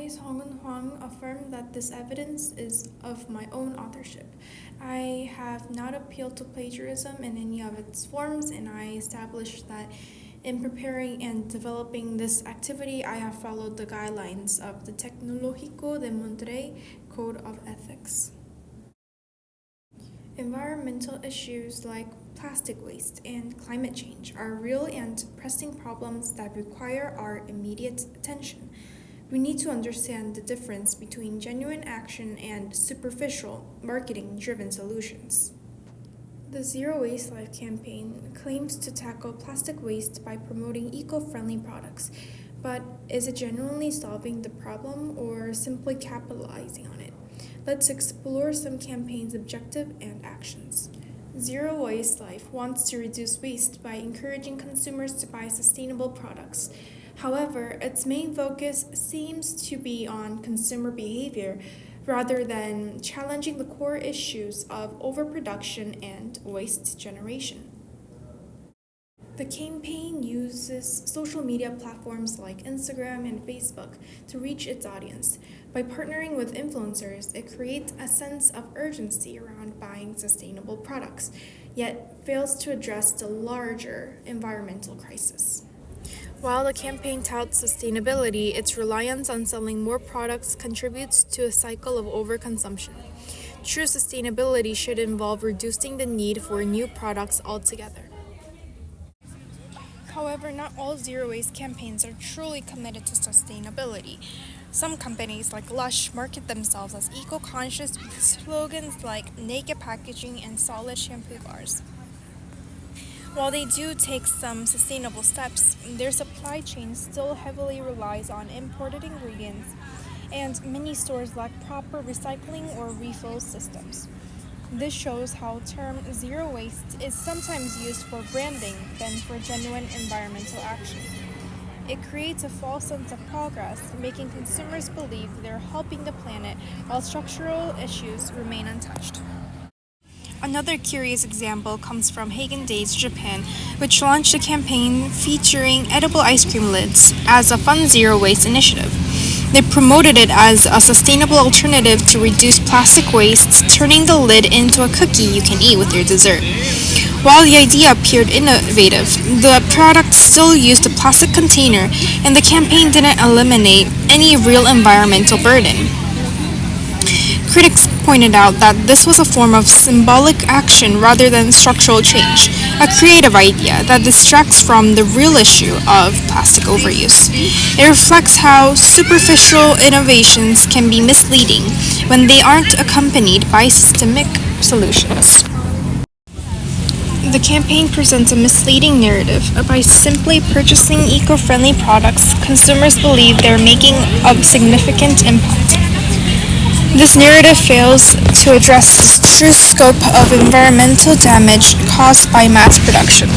I, Songun Huang, affirm that this evidence is of my own authorship. I have not appealed to plagiarism in any of its forms, and I established that in preparing and developing this activity, I have followed the guidelines of the Tecnológico de Monterrey Code of Ethics. Environmental issues like plastic waste and climate change are real and pressing problems that require our immediate attention. We need to understand the difference between genuine action and superficial, marketing-driven solutions. The Zero Waste Life campaign claims to tackle plastic waste by promoting eco-friendly products, but is it genuinely solving the problem or simply capitalizing on it? Let's explore some campaign's objective and actions. Zero Waste Life wants to reduce waste by encouraging consumers to buy sustainable products. However, its main focus seems to be on consumer behavior rather than challenging the core issues of overproduction and waste generation. The campaign uses social media platforms like Instagram and Facebook to reach its audience. By partnering with influencers, it creates a sense of urgency around buying sustainable products, yet fails to address the larger environmental crisis. While the campaign touts sustainability, its reliance on selling more products contributes to a cycle of overconsumption. True sustainability should involve reducing the need for new products altogether. However, not all zero waste campaigns are truly committed to sustainability. Some companies, like Lush, market themselves as eco-conscious with slogans like naked packaging and solid shampoo bars. While they do take some sustainable steps, their supply chain still heavily relies on imported ingredients, and many stores lack proper recycling or refill systems. This shows how the term zero waste is sometimes used for branding than for genuine environmental action. It creates a false sense of progress, making consumers believe they're helping the planet while structural issues remain untouched. Another curious example comes from Haagen-Dazs Japan, which launched a campaign featuring edible ice cream lids as a fun zero waste initiative. They promoted it as a sustainable alternative to reduce plastic waste, turning the lid into a cookie you can eat with your dessert. While the idea appeared innovative, the product still used a plastic container, and the campaign didn't eliminate any real environmental burden. Critics pointed out that this was a form of symbolic action rather than structural change, a creative idea that distracts from the real issue of plastic overuse. It reflects how superficial innovations can be misleading when they aren't accompanied by systemic solutions. The campaign presents a misleading narrative. By simply purchasing eco-friendly products, consumers believe they're making a significant impact. This narrative fails to address the true scope of environmental damage caused by mass production.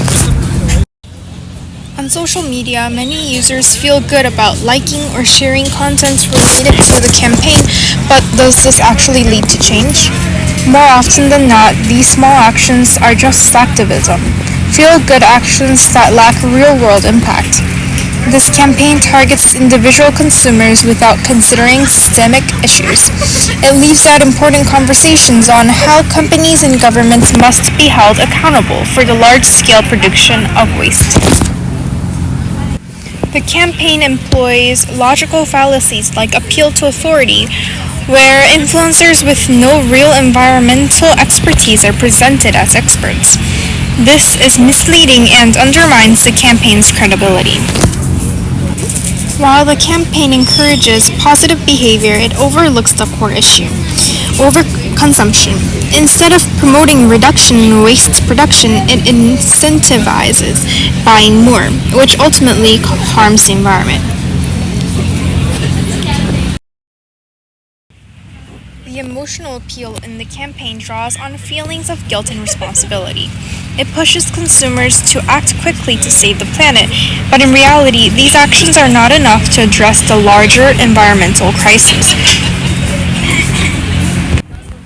On social media, many users feel good about liking or sharing content related to the campaign, but does this actually lead to change? More often than not, these small actions are just activism, feel-good actions that lack real-world impact. This campaign targets individual consumers without considering systemic issues. It leaves out important conversations on how companies and governments must be held accountable for the large-scale production of waste. The campaign employs logical fallacies like appeal to authority, where influencers with no real environmental expertise are presented as experts. This is misleading and undermines the campaign's credibility. While the campaign encourages positive behavior, it overlooks the core issue: overconsumption. Instead of promoting reduction in waste production, it incentivizes buying more, which ultimately harms the environment. The emotional appeal in the campaign draws on feelings of guilt and responsibility. It pushes consumers to act quickly to save the planet, but in reality, these actions are not enough to address the larger environmental crisis.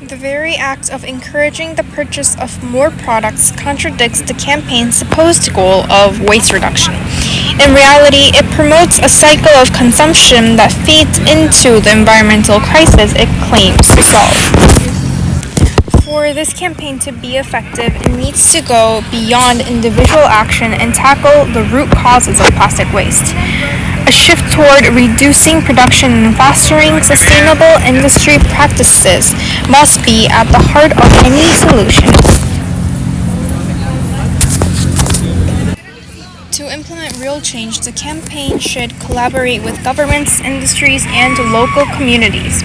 The very act of encouraging the purchase of more products contradicts the campaign's supposed goal of waste reduction. In reality, it promotes a cycle of consumption that feeds into the environmental crisis it claims to solve. For this campaign to be effective, it needs to go beyond individual action and tackle the root causes of plastic waste. A shift toward reducing production and fostering sustainable industry practices must be at the heart of any solution. To implement real change, the campaign should collaborate with governments, industries, and local communities.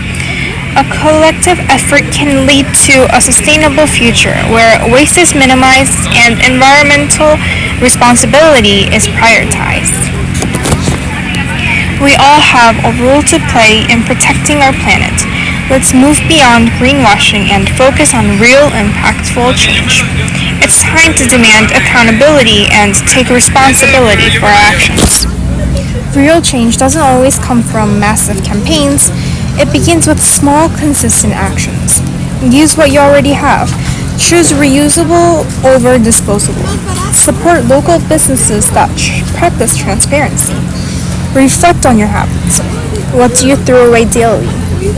A collective effort can lead to a sustainable future where waste is minimized and environmental responsibility is prioritized. We all have a role to play in protecting our planet. Let's move beyond greenwashing and focus on real, impactful change. It's time to demand accountability and take responsibility for our actions. Real change doesn't always come from massive campaigns. It begins with small, consistent actions. Use what you already have. Choose reusable over disposable. Support local businesses that practice transparency. Reflect on your habits. What do you throw away daily?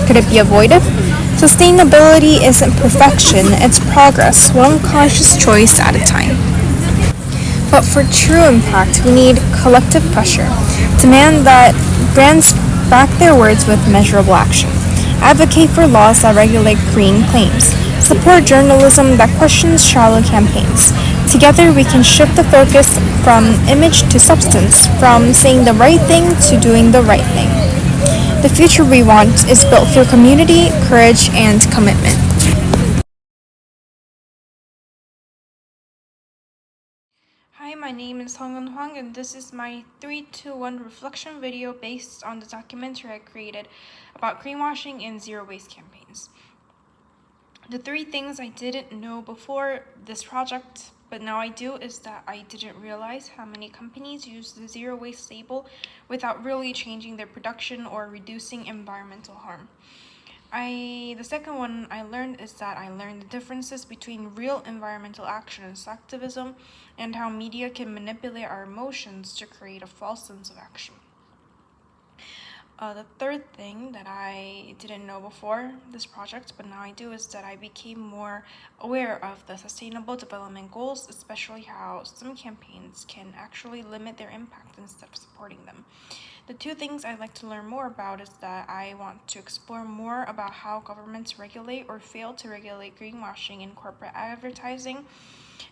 Could it be avoided? Sustainability isn't perfection, it's progress, one conscious choice at a time. But for true impact, we need collective pressure. Demand that brands back their words with measurable action. Advocate for laws that regulate green claims. Support journalism that questions shallow campaigns. Together we can shift the focus from image to substance, from saying the right thing to doing the right thing. The future we want is built through community, courage, and commitment. Hi, my name is Hong Huang, and this is my 3-2-1 reflection video based on the documentary I created about greenwashing and zero waste campaigns. The 3 things I didn't know before this project, but now I do, is that I didn't realize how many companies use the zero waste label without really changing their production or reducing environmental harm. The second one I learned is that I learned the differences between real environmental action and activism, and how media can manipulate our emotions to create a false sense of action. The third thing that I didn't know before this project, but now I do, is that I became more aware of the Sustainable Development Goals, especially how some campaigns can actually limit their impact instead of supporting them. The 2 things I'd like to learn more about is that I want to explore more about how governments regulate or fail to regulate greenwashing in corporate advertising.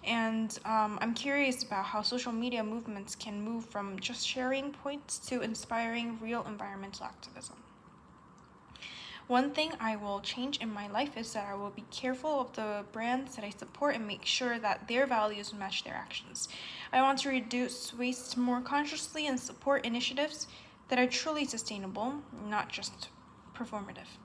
And I'm curious about how social media movements can move from just sharing points to inspiring real environmental activism. One thing I will change in my life is that I will be careful of the brands that I support and make sure that their values match their actions. I want to reduce waste more consciously and support initiatives that are truly sustainable, not just performative.